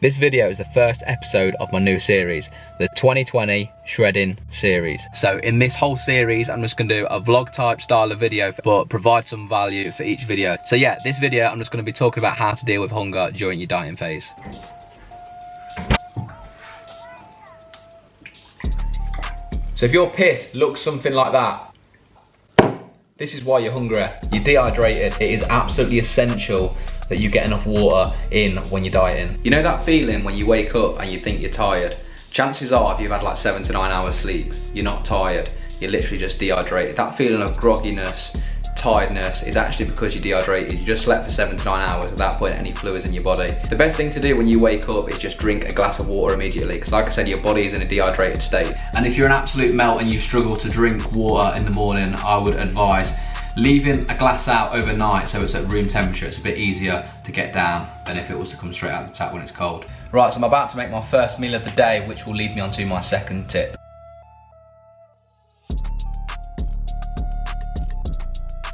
This video is the first episode of my new series, the 2020 Shredding Series. So in this whole series, I'm just gonna do a vlog type style of video, but provide some value for each video. So yeah, this video, I'm just gonna be talking about how to deal with hunger during your dieting phase. So if your piss looks something like that, this is why you're hungry. You're dehydrated. It is absolutely essential that you get enough water in when you're dieting. You know that feeling when you wake up and you think you're tired? Chances are, if you've had like 7 to 9 hours sleep, you're not tired. You're literally just dehydrated. That feeling of grogginess, tiredness is actually because you're dehydrated. You just slept for 7 to 9 hours without putting any fluids in your body. The best thing to do when you wake up is just drink a glass of water immediately, because like I said, your body is in a dehydrated state. And if you're an absolute melt and you struggle to drink water in the morning, I would advise leaving a glass out overnight so it's at room temperature. It's a bit easier to get down than if it was to come straight out of the tap when it's cold. Right, so I'm about to make my first meal of the day, which will lead me on to my second tip.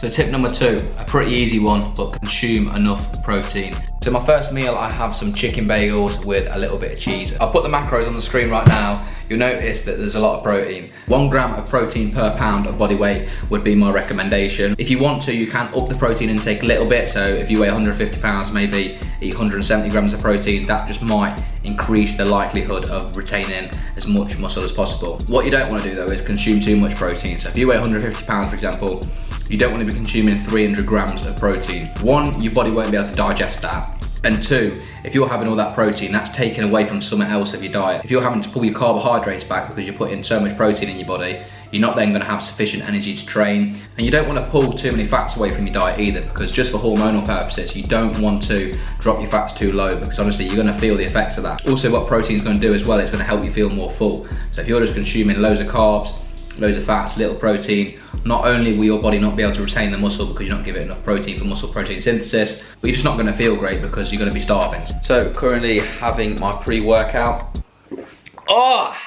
So tip number 2, a pretty easy one, but consume enough protein. So my first meal, I have some chicken bagels with a little bit of cheese. I'll put the macros on the screen right now. You'll notice that there's a lot of protein. 1 gram of protein per pound of body weight would be my recommendation. If you want to, you can up the protein intake a little bit. So if you weigh 150 pounds, maybe eat 170 grams of protein. That just might increase the likelihood of retaining as much muscle as possible. What you don't want to do though is consume too much protein. So if you weigh 150 pounds, for example, you don't want to be consuming 300 grams of protein. 1, your body won't be able to digest that. And 2, if you're having all that protein, that's taken away from something else of your diet. If you're having to pull your carbohydrates back because you're putting so much protein in your body, you're not then going to have sufficient energy to train. And you don't want to pull too many fats away from your diet either, because just for hormonal purposes, you don't want to drop your fats too low, because honestly, you're going to feel the effects of that. Also, what protein is going to do as well, it's going to help you feel more full. So if you're just consuming loads of carbs, loads of fats, little protein, not only will your body not be able to retain the muscle because you're not giving it enough protein for muscle protein synthesis, but you're just not going to feel great because you're going to be starving. So currently having my pre-workout. Oh,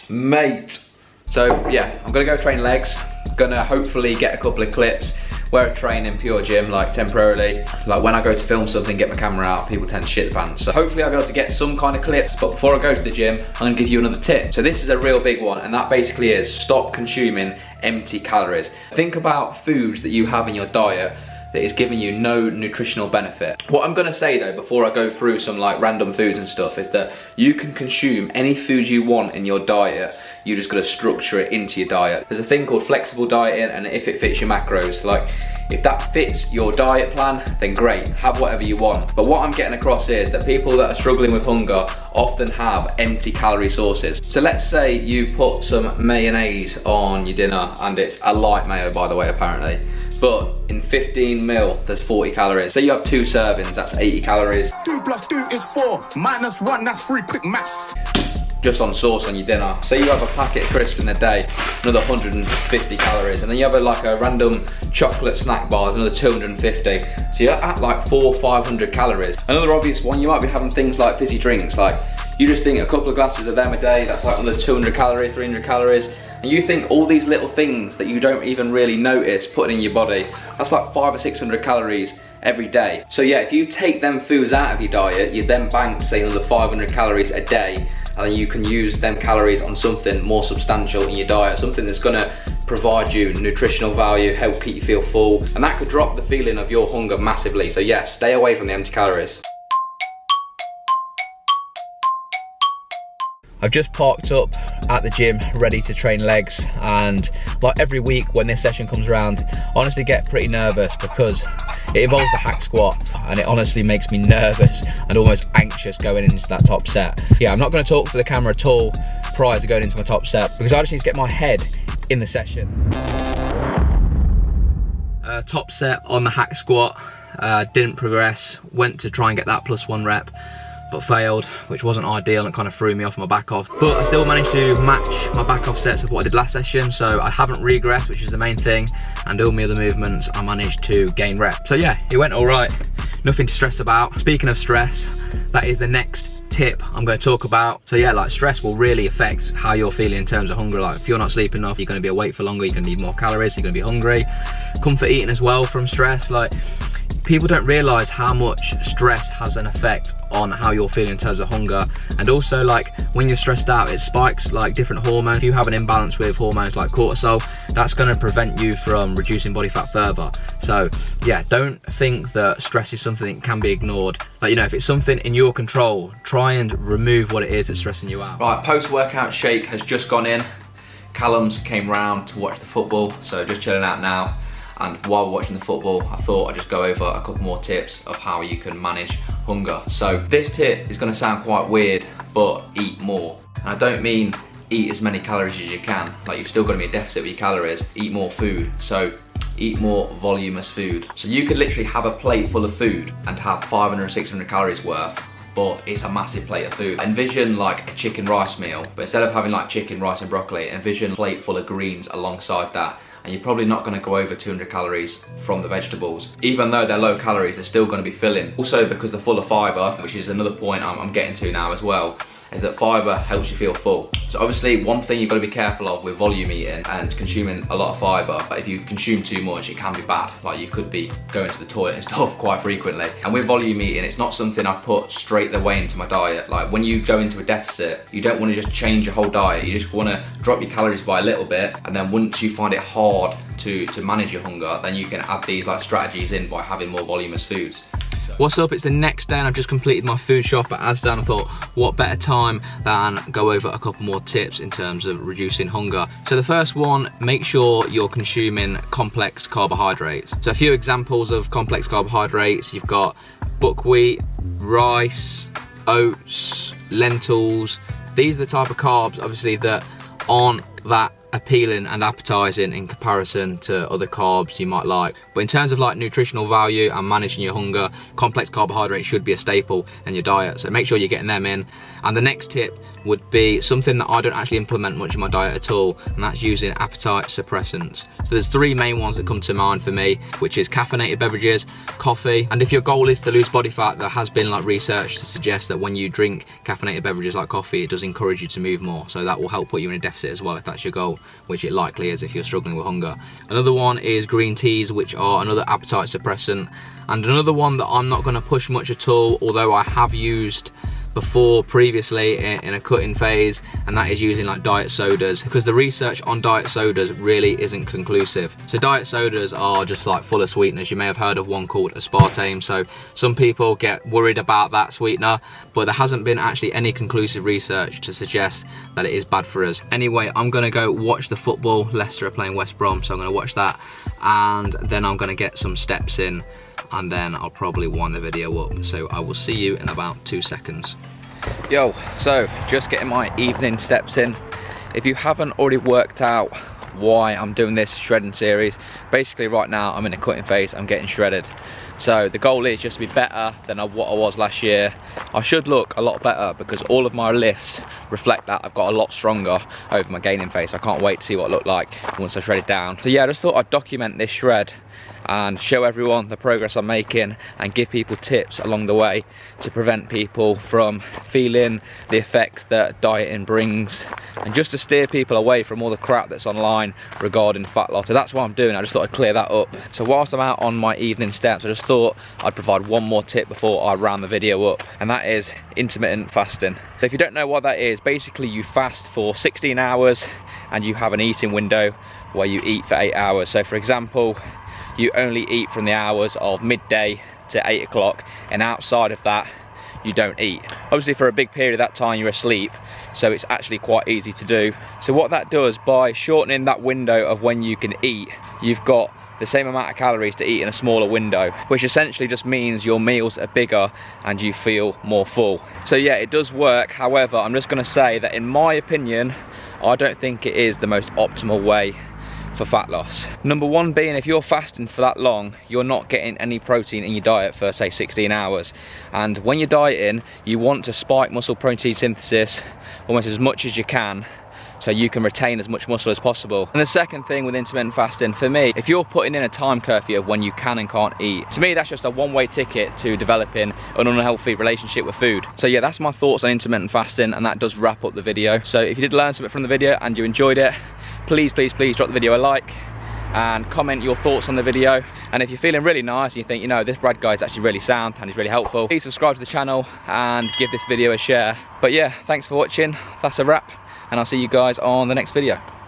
mate. So yeah, I'm going to go train legs. Gonna hopefully get a couple of clips where I train in pure gym, like temporarily. Like when I go to film something, get my camera out, people tend to shit the pants. So hopefully I'll be able to get some kind of clips, but before I go to the gym, I'm gonna give you another tip. So this is a real big one, and that basically is stop consuming empty calories. Think about foods that you have in your diet that is giving you no nutritional benefit. What I'm gonna say though, before I go through some like random foods and stuff, is that you can consume any food you want in your diet. You just gotta structure it into your diet. There's a thing called flexible dieting, and if it fits your macros, like if that fits your diet plan, then great, have whatever you want. But what I'm getting across is that people that are struggling with hunger often have empty calorie sources. So let's say you put some mayonnaise on your dinner, and it's a light mayo, by the way, apparently. But in 15 mil, there's 40 calories. So you have 2 servings, that's 80 calories. 2 + 2 is 4, -1, that's 3, quick maths. Just on sauce on your dinner. So you have a packet of crisps in a day, another 150 calories. And then you have like a random chocolate snack bar, another 250. So you're at like 400-500 calories. Another obvious one, you might be having things like fizzy drinks. Like you just think a couple of glasses of them a day, that's like another 200 calories, 300 calories. And you think all these little things that you don't even really notice putting in your body, that's like 500 or 600 calories every day. So yeah, if you take them foods out of your diet, you then bank say another 500 calories a day, and then you can use them calories on something more substantial in your diet, something that's gonna provide you nutritional value, help keep you feel full, and that could drop the feeling of your hunger massively. So yeah, stay away from the empty calories. I've just parked up at the gym ready to train legs, and like every week when this session comes around, I honestly get pretty nervous because it involves the hack squat, and it honestly makes me nervous and almost anxious going into that top set. Yeah, I'm not going to talk to the camera at all prior to going into my top set because I just need to get my head in the session. Top set on the hack squat, didn't progress, went to try and get that +1 rep, but failed, which wasn't ideal and kind of threw me off my back off. But I still managed to match my back off sets of what I did last session, so I haven't regressed, which is the main thing, and all my other movements I managed to gain reps. So yeah, it went all right, nothing to stress about. Speaking of stress, that is the next tip I'm going to talk about. So yeah, like stress will really affect how you're feeling in terms of hunger. Like if you're not sleeping enough, you're going to be awake for longer, you're going to need more calories, you're going to be hungry. Comfort eating as well from stress, like people don't realize how much stress has an effect on how you're feeling in terms of hunger. And also, like, when you're stressed out, it spikes like different hormones. If you have an imbalance with hormones like cortisol, that's going to prevent you from reducing body fat further. So yeah, don't think that stress is something that can be ignored. Like, you know, if it's something in your control, try and remove what it is that's stressing you out. Right, post-workout shake has just gone in. Callum's came round to watch the football, so just chilling out now. And while we're watching the football, I thought I'd just go over a couple more tips of how you can manage hunger. So this tip is gonna sound quite weird, but eat more. And I don't mean eat as many calories as you can. Like, you've still got to be a deficit with your calories. Eat more food. So eat more voluminous food. So you could literally have a plate full of food and have 500 or 600 calories worth, but it's a massive plate of food. Envision like a chicken rice meal, but instead of having like chicken, rice and broccoli, envision a plate full of greens alongside that. And you're probably not going to go over 200 calories from the vegetables. Even though they're low calories, they're still going to be filling. Also, because they're full of fibre, which is another point I'm getting to now as well, is that fibre helps you feel full. So obviously, one thing you've got to be careful of with volume eating and consuming a lot of fibre, but if you consume too much, it can be bad. Like, you could be going to the toilet and stuff quite frequently. And with volume eating, it's not something I put straight away into my diet. Like, when you go into a deficit, you don't want to just change your whole diet. You just want to drop your calories by a little bit, and then once you find it hard to manage your hunger, then you can add these like strategies in by having more voluminous foods. What's up, it's the next day and I've just completed my food shop at Asda, and I thought, what better time than go over a couple more tips in terms of reducing hunger. So the first one, make sure you're consuming complex carbohydrates. So a few examples of complex carbohydrates: you've got buckwheat, rice, oats, lentils. These are the type of carbs, obviously, that aren't that appealing and appetizing in comparison to other carbs you might like. But in terms of like nutritional value and managing your hunger, complex carbohydrates should be a staple in your diet, so make sure you're getting them in. And the next tip would be something that I don't actually implement much in my diet at all, and that's using appetite suppressants. So there's three main ones that come to mind for me, which is caffeinated beverages, coffee, and if your goal is to lose body fat, there has been like research to suggest that when you drink caffeinated beverages like coffee, it does encourage you to move more, so that will help put you in a deficit as well if that's your goal, which it likely is if you're struggling with hunger. Another one is green teas, which are another appetite suppressant, and another one that I'm not going to push much at all, although I have used before previously in a cutting phase, and that is using like diet sodas, because the research on diet sodas really isn't conclusive. So diet sodas are just like full of sweeteners. You may have heard of one called aspartame, so some people get worried about that sweetener, but there hasn't been actually any conclusive research to suggest that it is bad for us. Anyway, I'm gonna go watch the football. Leicester are playing West Brom, so I'm gonna watch that, and then I'm gonna get some steps in, and then I'll probably wind the video up. So I will see you in about 2 seconds. Yo, so just getting my evening steps in. If you haven't already worked out why I'm doing this shredding series, basically right now I'm in a cutting phase, I'm getting shredded. So the goal is just to be better than what I was last year. I should look a lot better because all of my lifts reflect that. I've got a lot stronger over my gaining phase. I can't wait to see what I look like once I shred it down. So yeah, I just thought I'd document this shred and show everyone the progress I'm making and give people tips along the way to prevent people from feeling the effects that dieting brings, and just to steer people away from all the crap that's online regarding fat loss. So that's what I'm doing. I just thought I'd clear that up. So whilst I'm out on my evening steps, I just thought I'd provide one more tip before I round the video up, and that is intermittent fasting. So if you don't know what that is, basically you fast for 16 hours and you have an eating window where you eat for 8 hours. So for example, you only eat from the hours of midday to 8 o'clock, and outside of that you don't eat. Obviously for a big period of that time you're asleep, so it's actually quite easy to do. So what that does, by shortening that window of when you can eat, you've got the same amount of calories to eat in a smaller window, which essentially just means your meals are bigger and you feel more full. So yeah, it does work. However, I'm just going to say that in my opinion, I don't think it is the most optimal way for fat loss. Number one being, if you're fasting for that long, you're not getting any protein in your diet for say 16 hours. And when you're dieting, you want to spike muscle protein synthesis almost as much as you can, so you can retain as much muscle as possible. And the second thing with intermittent fasting, for me, if you're putting in a time curfew of when you can and can't eat, to me that's just a one-way ticket to developing an unhealthy relationship with food. So yeah, that's my thoughts on intermittent fasting, and that does wrap up the video. So if you did learn something from the video and you enjoyed it, please, please, please drop the video a like, and comment your thoughts on the video. And if you're feeling really nice and you think, you know, this Brad guy is actually really sound and he's really helpful, please subscribe to the channel and give this video a share. But yeah, thanks for watching. That's a wrap, and I'll see you guys on the next video.